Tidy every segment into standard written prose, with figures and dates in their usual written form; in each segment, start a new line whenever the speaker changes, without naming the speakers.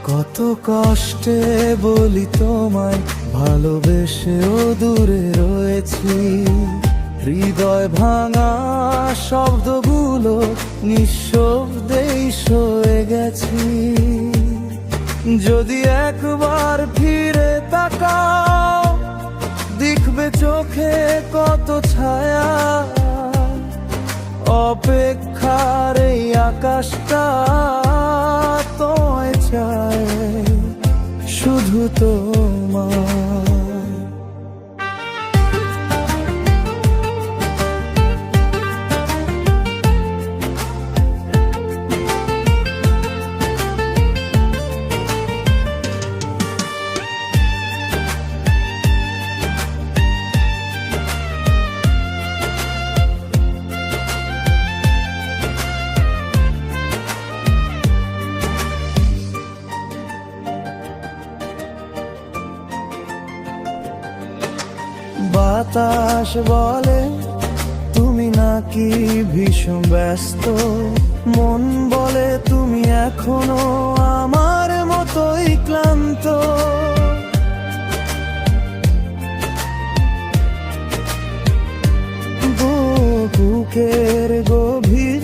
কত কষ্টে বলি তোমায়, ভালোবেসেও দূরে রয়েছি। হৃদয় ভাঙা শব্দগুলো নিঃশব্দেই সয়ে গেছি। যদি একবার ফিরে তাকাও, দেখবে চোখে কত ছায়া। অপেক্ষার এই আকাশটা তোমায় চায়, শুধু তোমায়। বাতাস বলে তুমি নাকি ভীষণ ব্যস্ত, মন বলে তুমি এখনো আমার মতোই ক্লান্ত। বুকের গভীর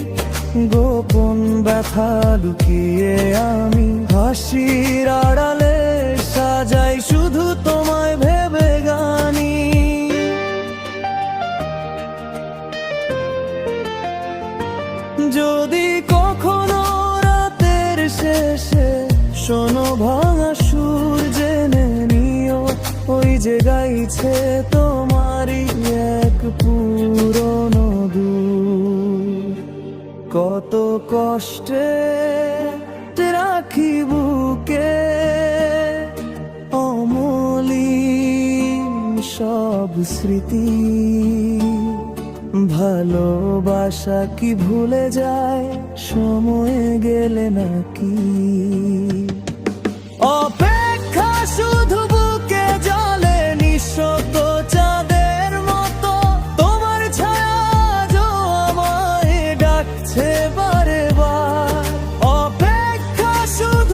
গোপন ব্যথা লুকিয়ে আমি হাসির আড়ালে সাজাই শুধু তোমায় ভেবে গানি। যদি কখনো রাতের শেষে শোনো ভাঙা সুর, জেনে নিও ওই যে গাইছে তোমারই এক পুরনো দূর। কত কষ্টে রাখি বুকে অমলিন সব স্মৃতি। ভালোবাসা কি ভুলে যায় সময় গেলে নাকি?